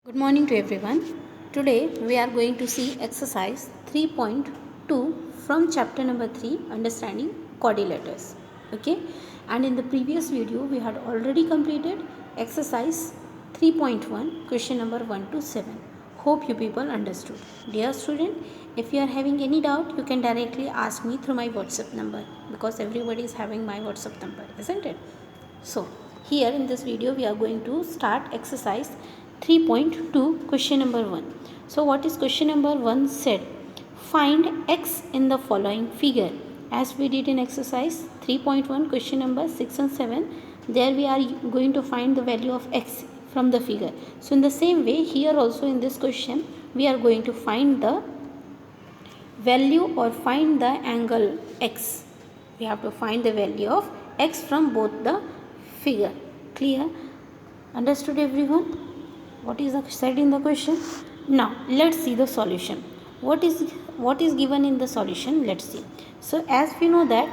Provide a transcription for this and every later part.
Good morning to everyone. Today we are going to see exercise 3.2 from chapter number 3, understanding quadrilaterals. Okay, and in the previous video we had already completed exercise 3.1, question number 1 to 7. Hope you people understood. Dear student, if you are having any doubt, you can directly ask me through my WhatsApp number, because everybody is having my WhatsApp number, isn't it? So here in this video we are going to start exercise 3.2, question number 1. So what is question number 1 said? Find x in the following figure. As we did in exercise 3.1, question number 6 and 7, there we are going to find the value of x from the figure. So in the same way, here also in this question we are going to find the value or find the angle x. We have to find the value of x from both the figure. Clear? Understood everyone? What is said in the question? Now let's see the solution. What is given in the solution? Let's see. So as we know that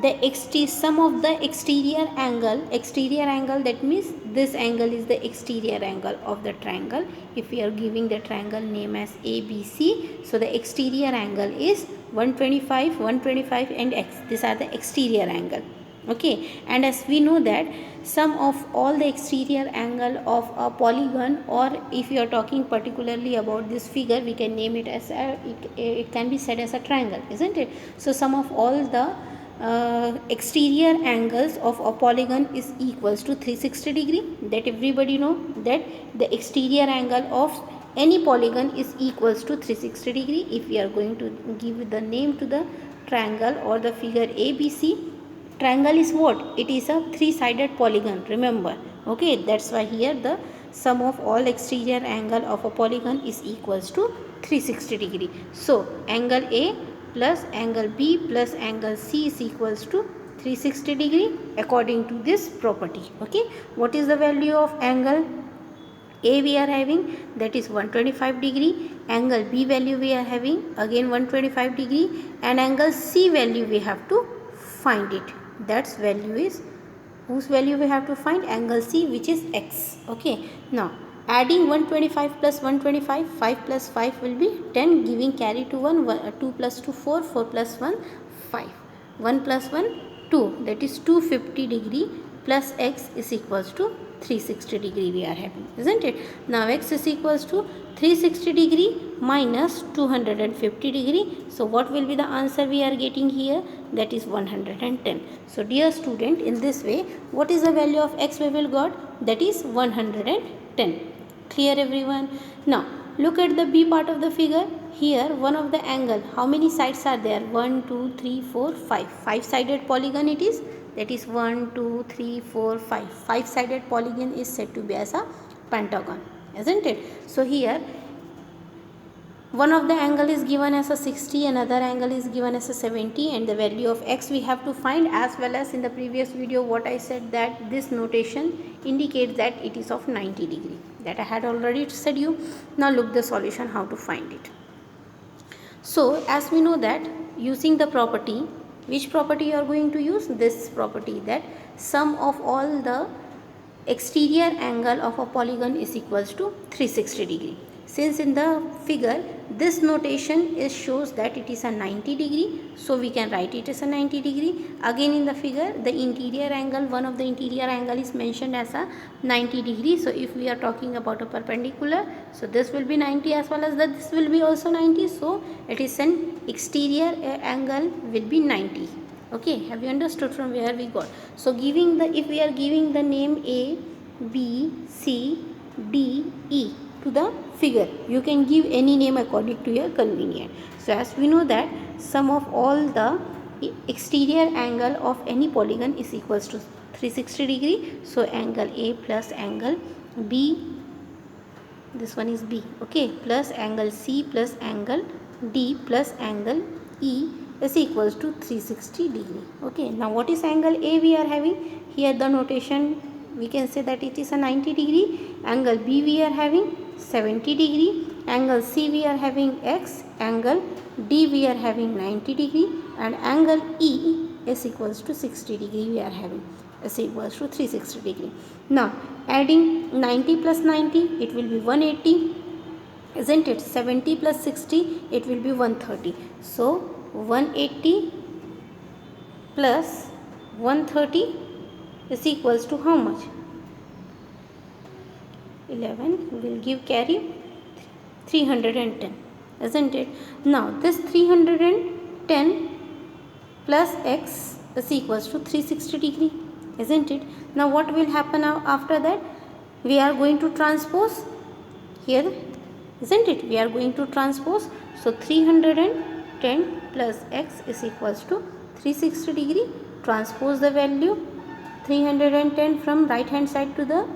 the sum of the exterior angle, that means this angle is the exterior angle of the triangle. If we are giving the triangle name as ABC, so the exterior angle is 125 and x. These are the exterior angle. Okay, and as we know that sum of all the exterior angle of a polygon, or if you are talking particularly about this figure, we can name it as it can be said as a triangle, isn't it? So sum of all the exterior angles of a polygon is equals to 360 degree. That everybody know that the exterior angle of any polygon is equals to 360 degree. If we are going to give the name to the triangle or the figure ABC, triangle is what? It is a three-sided polygon, remember. Okay, that's why here the sum of all exterior angle of a polygon is equals to 360 degree. So angle A plus angle B plus angle C is equals to 360 degree according to this property. Okay, what is the value of angle A we are having? That is 125 degree. Angle B value we are having again 125 degree, and angle C value we have to find it. That's value is, whose value we have to find? Angle C, which is x. Okay, now adding 125 plus 125, 5 plus 5 will be 10, giving carry to 1, 2 plus 2 4, 4 plus 1 5, 1 plus 1 2, that is 250 degree plus x is equals to 360 degree we are having, isn't it? Now x is equals to 360 degree minus 250 degree. So what will be the answer we are getting here? That is 110. So dear student, in this way, what is the value of x we will got? That is 110. Clear everyone? Now look at the B part of the figure. Here one of the angle, how many sides are there? 1 2 3 4 5. 5-sided polygon it is. That is 1 2 3 4 5. 5-sided polygon is said to be as a pentagon, isn't it? So here one of the angle is given as a 60, another angle is given as a 70, and the value of x we have to find, as well as in the previous video what I said, that this notation indicates that it is of 90 degree. That I had already said you. Now look the solution, how to find it. So as we know that using the property, which property you are going to use? This property, that sum of all the exterior angle of a polygon is equals to 360 degree. Since in the figure this notation shows that it is a 90 degree, so we can write it as a 90 degree. Again in the figure the interior angle, one of the interior angle is mentioned as a 90 degree. So if we are talking about a perpendicular, so this will be 90 as well as that this will be also 90. So it is an exterior angle will be 90. Okay, have you understood from where we got? So giving the, if we are giving the name A, B, C, D, E to the figure, you can give any name according to your convenience. So as we know that sum of all the exterior angle of any polygon is equals to 360 degree. So angle A plus angle B, this one is B, okay, plus angle C plus angle D plus angle E is equals to 360 degree. Okay, now what is angle A we are having? Here the notation we can say that it is a 90 degree. Angle B we are having 70 degree. Angle C we are having x. Angle D we are having 90 degree. And angle E is equals to 60 degree we are having. is equals to 360 degree. Now adding 90 plus 90, it will be 180, isn't it? 70 plus 60, it will be 130. So 180 plus 130 is equals to how much? 11 will give carry 310, isn't it? Now this 310 plus x is equals to 360 degree, isn't it? Now what will happen now after that? We are going to transpose here, isn't it? We are going to transpose. So 310 plus x is equals to 360 degree. Transpose the value 310 from right hand side to the,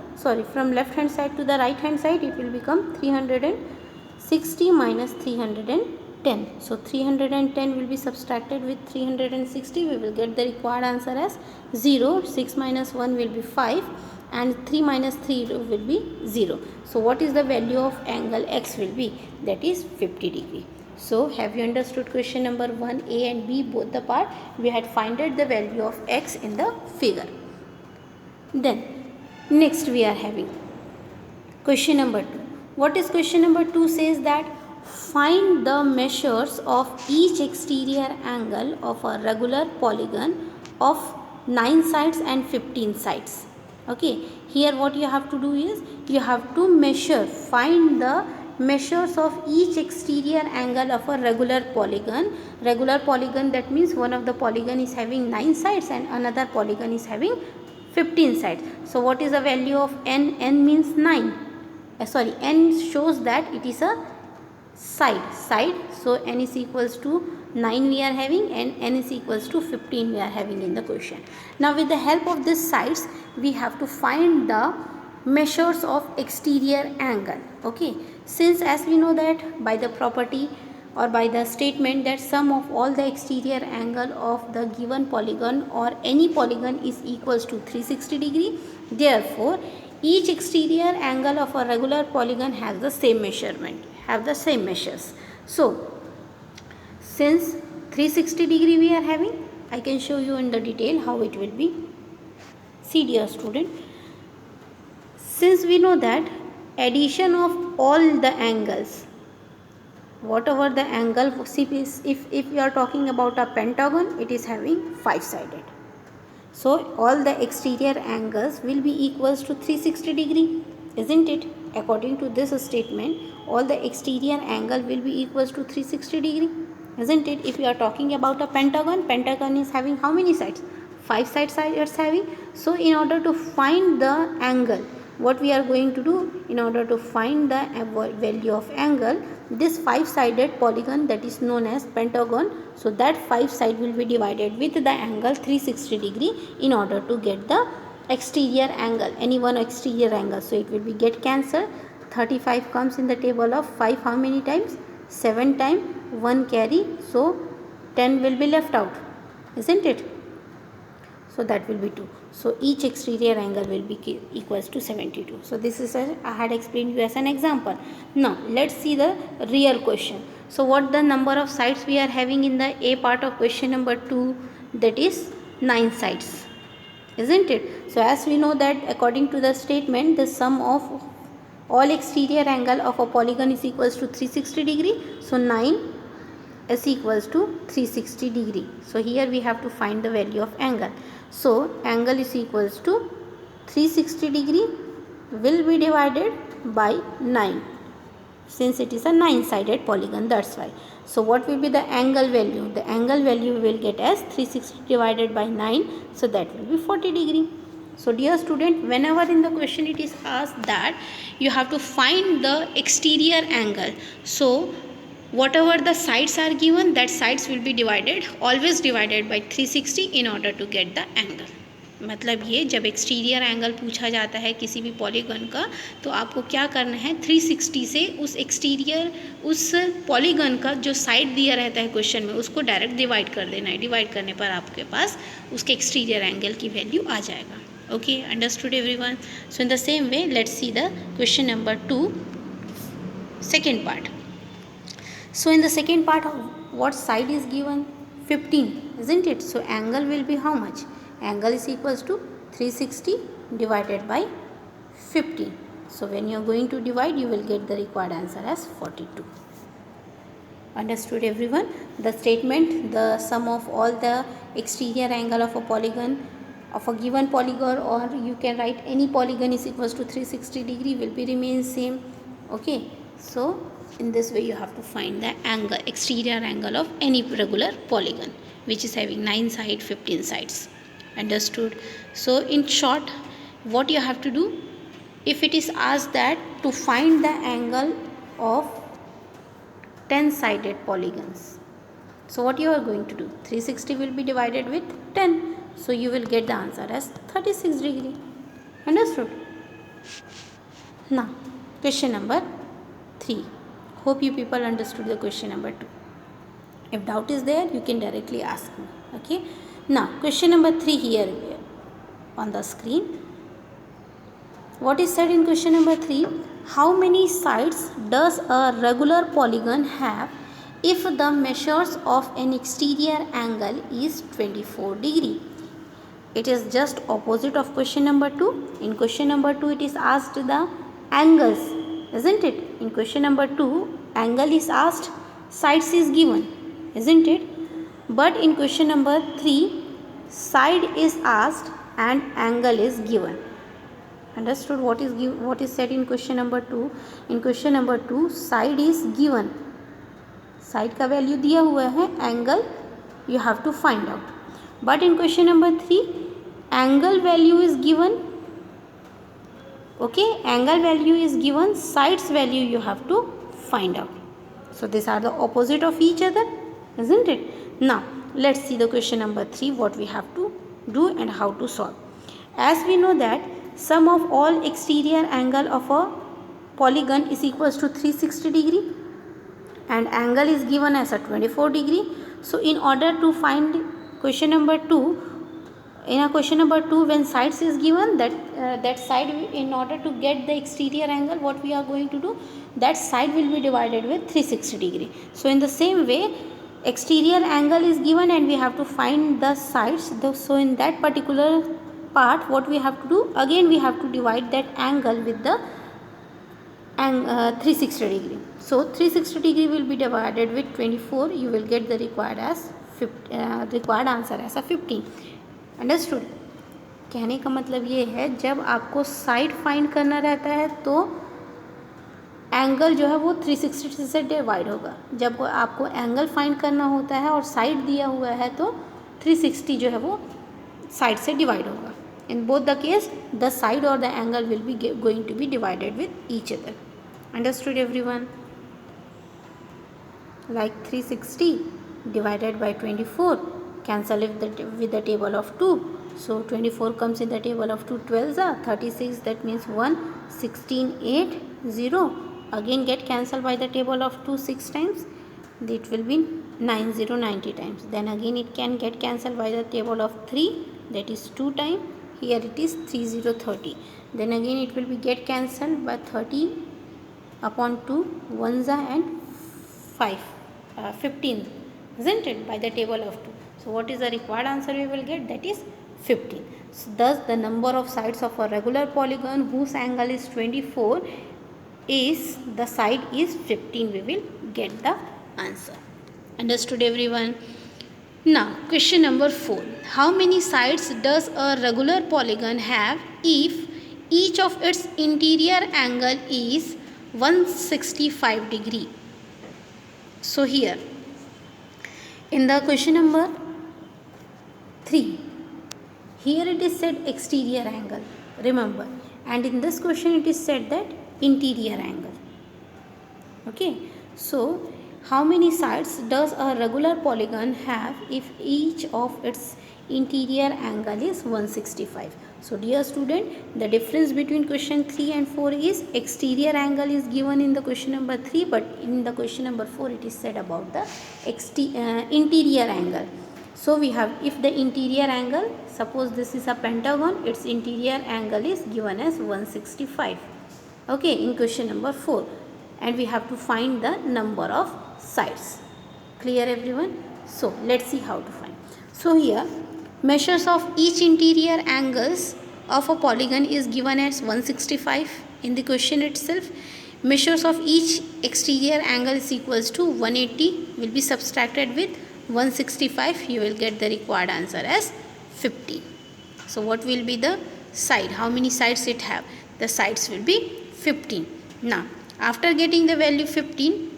from left hand side to the right hand side, it will become 360 minus 310. So 310 will be subtracted with 360. We will get the required answer as 0. 6 minus 1 will be 5 and 3 minus 3 will be 0. So what is the value of angle x will be? That is 50 degree. So have you understood question number 1, A and B, both the part? We had found out the value of x in the figure. Then next we are having question number 2. What is question number 2? Says that find the measures of each exterior angle of a regular polygon of 9 sides and 15 sides. Okay, here what you have to do is you have to measure, find the measures of each exterior angle of a regular polygon. Regular polygon, that means one of the polygon is having 9 sides and another polygon is having 15 sides. So what is the value of n? N means 9. N shows that it is a side. So n is equals to 9 we are having and n is equals to 15 we are having in the question. Now with the help of this sides, we have to find the measures of exterior angle. Okay, since as we know that by the property or by the statement that sum of all the exterior angle of the given polygon or any polygon is equals to 360 degree. Therefore, each exterior angle of a regular polygon has the same measurement, have the same measures. So, since 360 degree we are having, I can show you in the detail how it will be. See dear student, since we know that addition of all the angles, whatever the angle, if you are talking about a pentagon, it is having 5-sided. So all the exterior angles will be equals to 360 degree, isn't it? According to this statement, all the exterior angle will be equals to 360 degree, isn't it? If you are talking about a pentagon is having how many sides? 5 sides it's having. So in order to find the angle, what we are going to do, in order to find the value of angle, this 5-sided polygon that is known as pentagon, so that 5 side will be divided with the angle 360 degree in order to get the exterior angle, any one exterior angle. So it will be get cancelled. 35 comes in the table of 5 how many times? 7 times, 1 carry, so 10 will be left out, isn't it? So that will be 2. So each exterior angle will be equals to 72. So this is I had explained you as an example. Now let's see the real question. So what the number of sides we are having in the A part of question number 2? That is 9 sides, isn't it? So as we know that according to the statement, the sum of all exterior angle of a polygon is equals to 360 degree. So 9 is equals to 360 degree. So here we have to find the value of angle. So angle is equals to 360 degree will be divided by 9, since it is a 9-sided polygon, that's why. So what will be the angle value? The angle value we will get as 360 divided by 9, so that will be 40 degree. So dear student, whenever in the question it is asked that you have to find the exterior angle, so whatever the sides are given, that sides will be divided, always divided by 360 in order to get the angle. मतलब ये जब exterior angle पूछा जाता है किसी भी polygon का, तो आपको क्या करना है, 360 से उस एक्सटीरियर, उस पॉलीगन का जो साइड दिया रहता है क्वेश्चन में, उसको डायरेक्ट डिवाइड कर देना है. डिवाइड करने पर आपके पास उसके एक्सटीरियर एंगल की वैल्यू आ जाएगा. Okay, understood everyone? So in the same way let's see the question number 2, second part. So in the second part, what side is given? 15, isn't it? So angle will be how much? Angle is equals to 360 divided by 50. So when you are going to divide, you will get the required answer as 42. Understood everyone? The statement, the sum of all the exterior angle of a polygon of a given polygon, or you can write any polygon, is equals to 360 degree will be remain same. Okay, so in this way you have to find the angle, exterior angle of any regular polygon which is having 9 sides, 15 sides. Understood? So in short, what you have to do, if it is asked that to find the angle of 10 sided polygons, so what you are going to do, 360 will be divided with 10, so you will get the answer as 36 degree. Understood? Now question number 3. Hope you people understood the question number 2. If doubt is there, you can directly ask me. Okay, now question number 3 here on the screen. What is said in question number 3? How many sides does a regular polygon have if the measures of an exterior angle is 24 degree? It is just opposite of question number 2. In question number 2, it is asked the angles, isn't it? In question number 2, angle is asked, sides is given, isn't it? But in question number 3, side is asked and angle is given. Understood what is said in question number 2? In question number 2, side is given, side का value दिया हुआ है, angle you have to find out. But in question number 3, angle value is given. Okay, angle value is given, sides value you have to find out. So these are the opposite of each other, isn't it? Now let's see the question number 3, what we have to do and how to solve. As we know that sum of all exterior angle of a polygon is equals to 360 degree and angle is given as a 24 degree. So in order to find question number 2, in a question number 2, when sides is given, that side, in order to get the exterior angle, what we are going to do, that side will be divided with 360 degree. So in the same way, exterior angle is given and we have to find the sides. So in that particular part, what we have to do, again we have to divide that angle with the 360 degree. So 360 degree will be divided with 24. You will get the required answer as a 15. Understood? कहने का मतलब ये है, जब आपको side find करना रहता है तो एंगल जो है वो 360 से डिवाइड होगा. जब आपको एंगल फाइंड करना होता है और साइड दिया हुआ है तो 360 जो है वो साइड से डिवाइड होगा. In both the case the side और the angle will be going to be divided with each other. Understood everyone? Like 360 divided by 24, cancel it with the table of 2. So 24 comes in the table of 2, 12s are 36, that means 1, 16, 8, 0. Again get cancelled by the table of 2 6 times, it will be 9, 0, 90 times. Then again it can get cancelled by the table of 3, that is 2 times. Here it is 3, 0, 30. Then again it will be get cancelled by 30 upon 2, 1s are and 5, 15, isn't it, by the table of 2. So what is the required answer we will get? That is 15. So thus the number of sides of a regular polygon whose angle is 24 is, the side is 15, we will get the answer. Understood everyone? Now question number 4. How many sides does a regular polygon have if each of its interior angle is 165 degree? So here in the question number 3, here it is said exterior angle, remember, and in this question it is said that interior angle. Okay, so how many sides does a regular polygon have if each of its interior angle is 165? So dear student, the difference between question 3 and 4 is exterior angle is given in the question number 3, but in the question number 4 it is said about the interior angle. So we have, if the interior angle, suppose this is a pentagon, its interior angle is given as 165. Okay, in question number 4, and we have to find the number of sides. Clear everyone? So let's see how to find. So here measures of each interior angles of a polygon is given as 165 in the question itself. Measures of each exterior angle is equals to 180 will be subtracted with 165. You will get the required answer as 50. So what will be the side? How many sides it have? The sides will be 15. Now after getting the value 15,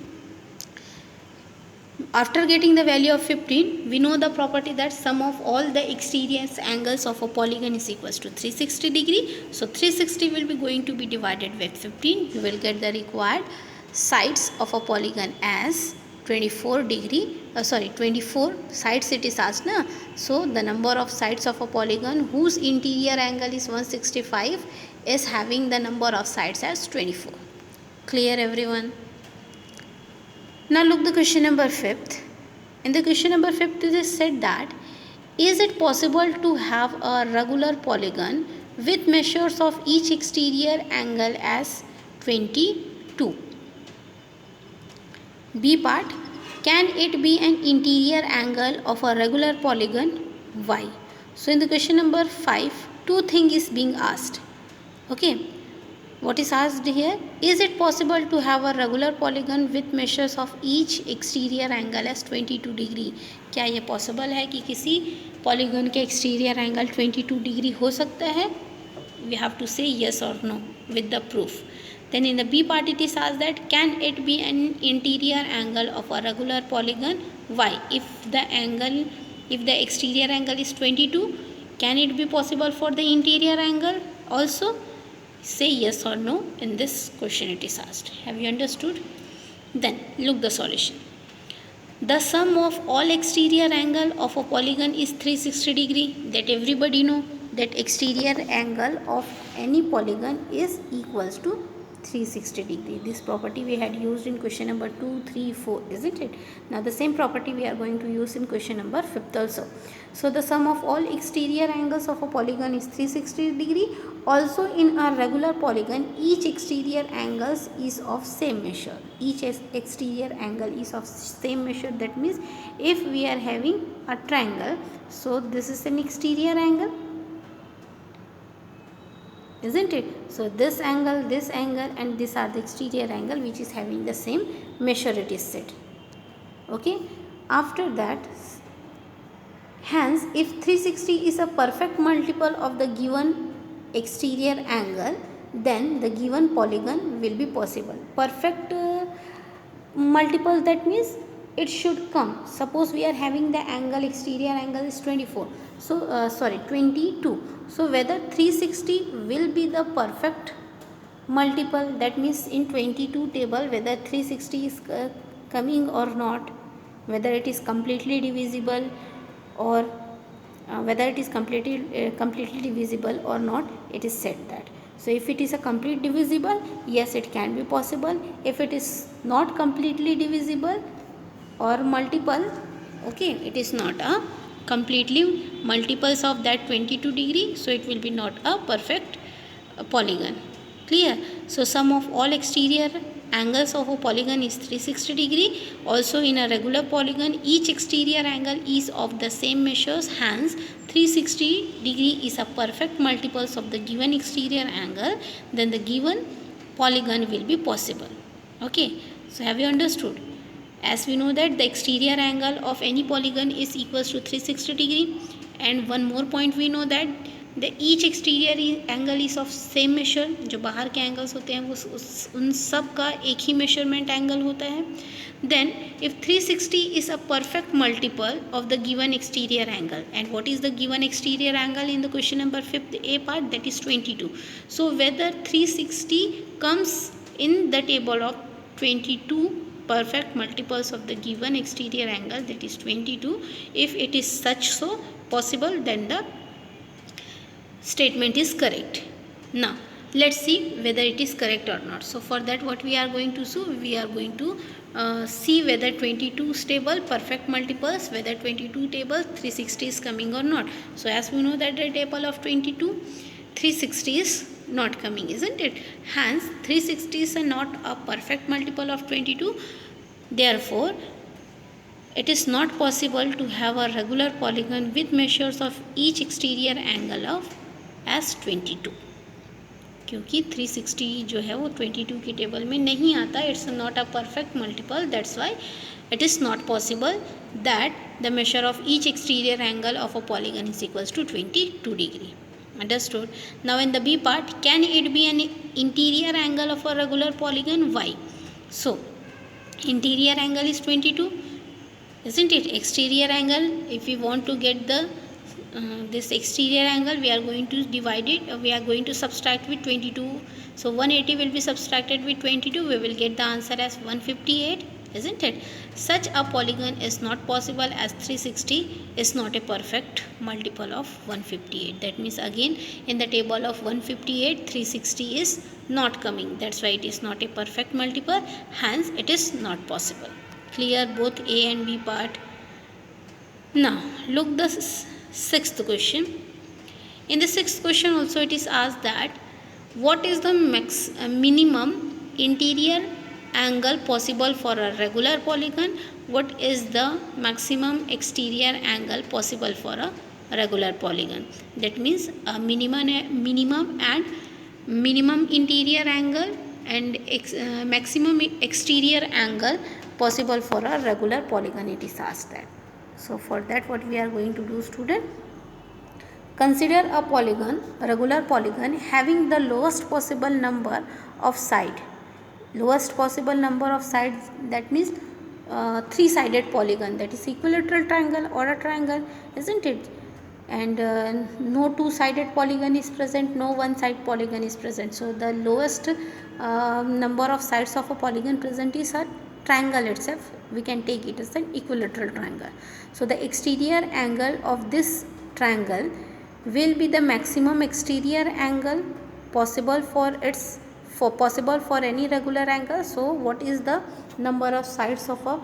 we know the property that sum of all the exterior angles of a polygon is equals to 360 degree. So 360 will be going to be divided with 15. You will get the required sides of a polygon as 24 sides it is asked na. So the number of sides of a polygon whose interior angle is 165 is having the number of sides as 24. Clear everyone? Now look the question number 5th. In the question number 5th it is said that is it possible to have a regular polygon with measures of each exterior angle as 22? B part, can it be an interior angle of a regular polygon? Why? So in the question number 5, two things is being asked. Okay. What is asked here? Is it possible to have a regular polygon with measures of each exterior angle as 22 degree? क्या ये possible है कि किसी polygon के exterior angle 22 degree हो सकता है? We have to say yes or no with the proof. Then in the B part it is asked that can it be an interior angle of a regular polygon? Why? If the exterior angle is 22, can it be possible for the interior angle also? Say yes or no in this question it is asked. Have you understood? Then look the solution. The sum of all exterior angle of a polygon is 360 degree. That everybody know that exterior angle of any polygon is equals to 360 degree. This property we had used in question number 2, 3, 4, isn't it? Now the same property we are going to use in question number 5th also. So the sum of all exterior angles of a polygon is 360 degree. Also in a regular polygon, each exterior angles is of same measure. Each exterior angle is of same measure. That means if we are having a triangle, so this is an exterior angle, isn't it? So this angle and this are the exterior angle which is having the same measure it is said. Okay. After that, hence if 360 is a perfect multiple of the given exterior angle, then the given polygon will be possible. Perfect multiple, that means it should come. Suppose we are having the angle, exterior angle is 24. So 22. So whether 360 will be the perfect multiple, that means in 22 table whether 360 is coming or not, whether it is completely divisible or whether it is completely divisible or not, it is said that. So if it is a complete divisible, yes, it can be possible. If it is not completely divisible or multiple, okay, it is not a completely multiples of that 22 degree, so it will be not a perfect polygon. Clear? So sum of all exterior angles of a polygon is 360 degree. Also in a regular polygon, each exterior angle is of the same measures, hence 360 degree is a perfect multiples of the given exterior angle, then the given polygon will be possible. Okay, so have you understood? As we know that the exterior angle of any polygon is equals to 360 degree, and one more point we know that the each exterior angle is of same measure. जो बाहर के angles होते हैं वो उन सब का एक ही measurement angle होता है. Then if 360 is a perfect multiple of the given exterior angle, and what is the given exterior angle in the question number 5th A part, that is 22. So whether 360 comes in the table of 22 perfect multiples of the given exterior angle, that is 22. If it is such so possible, then the statement is correct. Now let's see whether it is correct or not. So for that what we are going to do, we are going to see whether 22 stable perfect multiples, whether 22 table 360 is coming or not. So as we know that the table of 22, 360 is not coming, isn't it? Hence 360 is not a perfect multiple of 22. Therefore it is not possible to have a regular polygon with measures of each exterior angle of as 22, क्योंकि 360 जो है वो 22 की table में नहीं आता. It's not a perfect multiple. That's why it is not possible that the measure of each exterior angle of a polygon is equals to 22 degree. Understood? Now in the B part, can it be an interior angle of a regular polygon? Why? So interior angle is 22, isn't it? Exterior angle, if we want to get the this exterior angle, we are going to divide it, we are going to subtract with 22. So 180 will be subtracted with 22, we will get the answer as 158, isn't it? Such a polygon is not possible as 360 is not a perfect multiple of 158. That means again in the table of 158, 360 is not coming. That's why it is not a perfect multiple, hence it is not possible. Clear both A and B part? Now look the sixth question. In the sixth question also it is asked that what is the minimum interior angle possible for a regular polygon? What is the maximum exterior angle possible for a regular polygon? That means a minimum interior angle and maximum exterior angle possible for a regular polygon, it is asked that. So for that what we are going to do, student? Consider a polygon, a regular polygon having the lowest possible number of sides. Lowest possible number of sides, that means three-sided polygon, that is equilateral triangle or a triangle, isn't it? And no two-sided polygon is present, no one-side polygon is present. So the lowest number of sides of a polygon present is a triangle itself. We can take it as an equilateral triangle. So the exterior angle of this triangle will be the maximum exterior angle possible for any regular angle. So what is the number of sides of a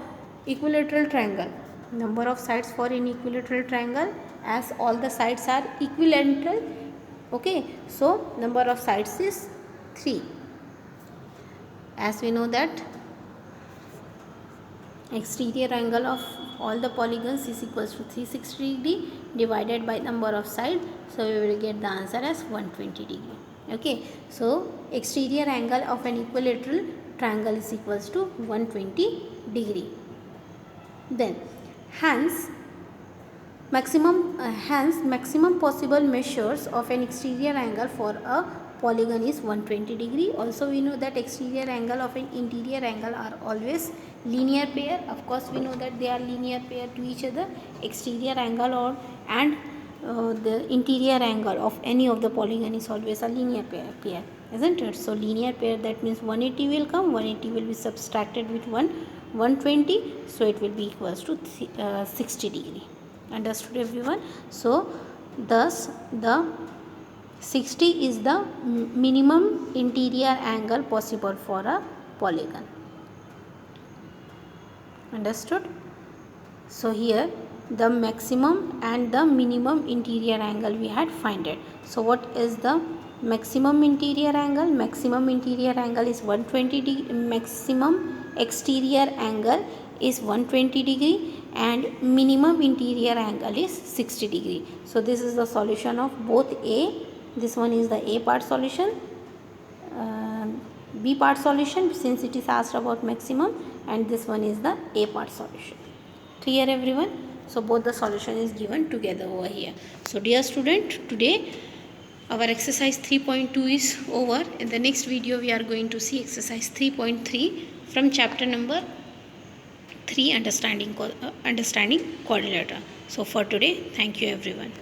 equilateral triangle? Number of sides for an equilateral triangle, as all the sides are equilateral, okay, so number of sides is 3. As we know that exterior angle of all the polygons is equals to 360 degree divided by number of sides, so we will get the answer as 120 degree. Okay, so exterior angle of an equilateral triangle is equals to 120 degree. Then hence maximum possible measures of an exterior angle for a polygon is 120 degree. Also we know that exterior angle of an interior angle are always linear pair. Of course we know that they are linear pair to each other. Exterior angle and the interior angle of any of the polygon is always a linear pair, isn't it? So linear pair, that means 180 will come, 180 will be subtracted with 120, so it will be equals to 60 degree. Understood everyone? So thus the 60 is the minimum interior angle possible for a polygon. Understood? So here the maximum and the minimum interior angle we had find it. So what is the maximum interior angle? Maximum interior angle is 120 degree, maximum exterior angle is 120 degree and minimum interior angle is 60 degree. So this is the solution of both A, this one is the A part solution, B part solution since it is asked about maximum, and this one is the A part solution. Clear everyone? So both the solution is given together over here. So dear student, today our exercise 3.2 is over. In the next video we are going to see exercise 3.3 from chapter number 3, understanding quadrilateral. So for today, thank you everyone.